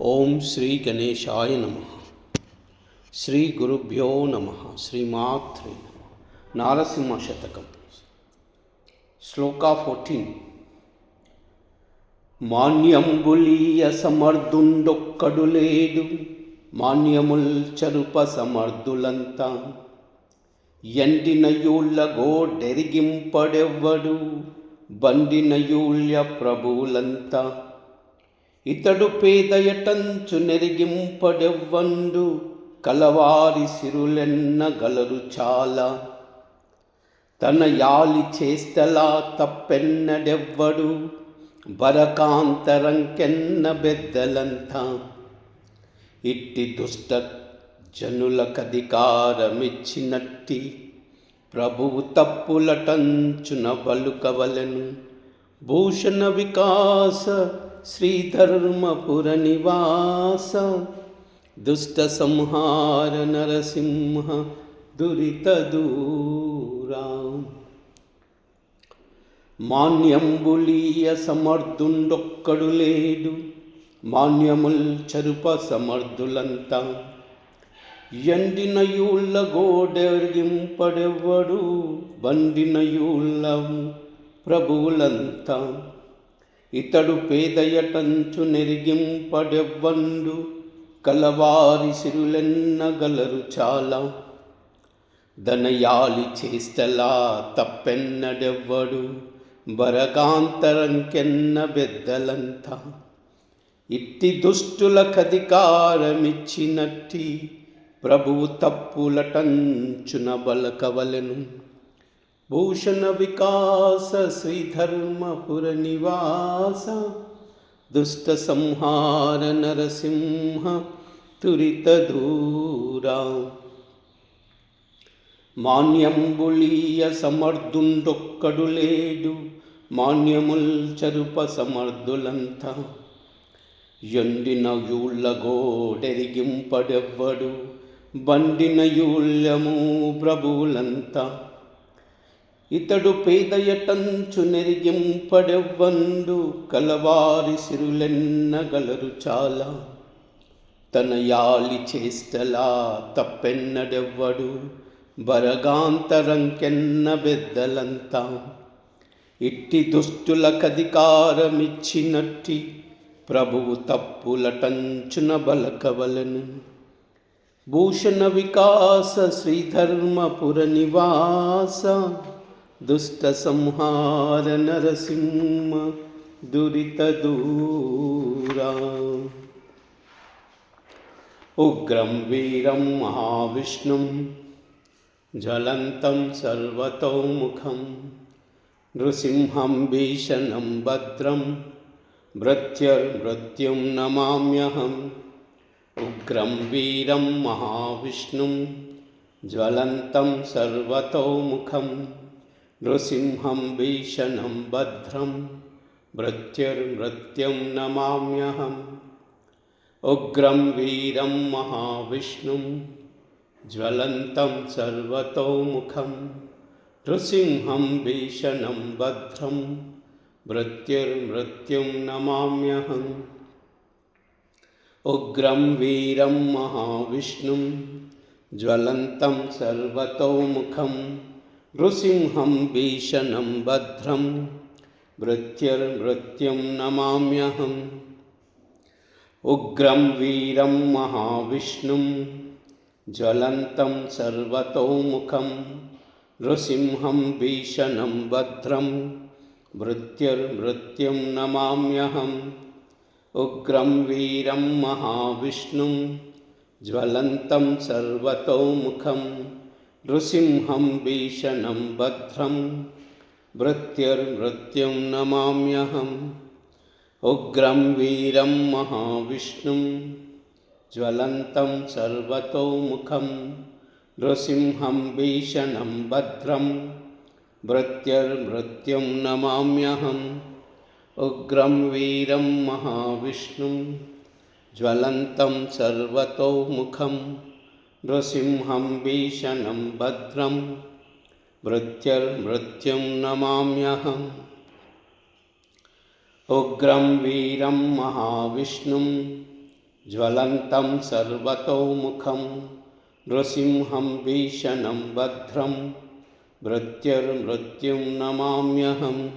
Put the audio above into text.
ఓం శ్రీ గణేశాయ నమః. శ్రీ గురుభ్యో నమః. శ్రీమాత్రే నమః. నారసింహ శతకం శ్లోక 14. మాన్యంబులీయ సమర్థుండొక్కడు లేడు, మాన్యముల్ చరుప సమర్థులంతా. ఎండినయూళ్ళ గోడెరిగింపడెవ్వడు, బండినయూళ్య ప్రభువులంతా. ఇతడు పేదయటంచు నెరిగింపడెవ్వండు, కలవారి సిరులెన్న గలరు చాలా. తన యాలి చేస్తలా తప్పెన్నడెవ్వడు, బరకాంతరంకెన్న బెద్దలంతా. ఇట్టి దుష్ట జనులకధికారమిచ్చినట్టి, ప్రభువు తప్పులటంచున బలుకవలెను. భూషణ వికాస శ్రీధర్మపుర నివాస, దుష్ట సంహార నరసింహ దురిత దూరా. మాన్యంబులీయ సమర్థుండొక్కడు లేడు, మాన్యముల్ చరుప సమర్థులంతా. ఎండినయూళ్ళ గోడెరిగింపడెవ్వడు, బండినయూళ్ళ ప్రభువులంతా. ఇతడు పేదయటంచు నెరిగింపడెవ్వండు, కలవారి సిరులెన్న గలరు చాలా. ధనయాలి చేస్తలా తప్పెన్నడెవ్వడు, బరకాంతరంకెన్న బెద్దలంతా. ఇట్టి దుష్టులకధికారమిచ్చినట్టి, ప్రభువు తప్పులటంచున బలకవలెను. భూషణ వికాస శ్రీధర్మపుర నివాస, దుష్ట సంహార నరసింహ తురిత దూరా. మాన్యంబులీయ సమర్థుండొక్కడు లేడు, మాన్యముల్ చరుప సమర్థులంతా. ఎండినయూళ్ళ గోడెరిగింపడెవ్వడు, బండినయూళ్యము ప్రభువులంతా. ఇతడు పేదయటంచు నెరిగింపడెవ్వండు, కలవారి సిరులెన్న గలరు చాలా. తన యాలి చేస్తలా తప్పెన్నడెవ్వడు, బరగాంతరంకెన్న బెద్దలంతా. ఇట్టి దుష్టులకధికారమిచ్చినట్టి, ప్రభువు తప్పులటంచున బలకవలెను. భూషణ వికాస శ్రీధర్మపుర నివాస, దుష్ట సంహార నరసింహ దురిత దూరా. ఉగ్రం వీరం మహావిష్ణుం, జ్వలంతం సర్వతోముఖం. నృసింహం భీషణం భద్రం, భృత్యర్మృత్యుం నమామ్యహం. ఉగ్రం వీరం మహావిష్ణుం, జ్వలంతం సర్వతోముఖం. నృసింహం భీషణం భద్రం, భృత్యర్మృత్యుం నమామ్యహం. ఉగ్రం వీరం మహావిష్ణుం, జ్వలంతం సర్వతోముఖం. నృసింహం భీషణం భద్రం, భృత్యర్మృత్యుం నమామ్యహం. ఉగ్రం వీరం మహావిష్ణుం, జ్వలంతం సర్వతోముఖం. నృసింహం భీషణం భద్రం, భృత్యర్మృత్యుం నమామ్యహం. ఉగ్రం వీరం మహావిష్ణుం, జ్వలంతం సర్వతోముఖం. నృసింహం భీషణం భద్రం, భృత్యర్మృత్యుం నమామ్యహం. ఉగ్రం వీరం మహావిష్ణుం, జ్వలంతం సర్వతోముఖం. నృసింహం భీషణం భద్రం, భృత్యర్మృత్యుం నమామ్యహం. ఉగ్రం వీరం మహావిష్ణుం, జ్వలంతం సర్వతోముఖం. నృసింహం భీషణం భద్రం, భృత్యర్మృత్యుం నమామ్యహం. ఉగ్రం వీరం మహావిష్ణుం, జ్వలంతం సర్వతోముఖం. నృసింహం భీషణం భద్రం, భృత్యర్మృత్యుం నమామ్యహం. ఉగ్రం వీరం మహావిష్ణుం ज्वलन्तं सर्वतोमुखं नृसिंहं भीषणं भद्रं मृत्युर्मृत्युं नमाम्यहम्।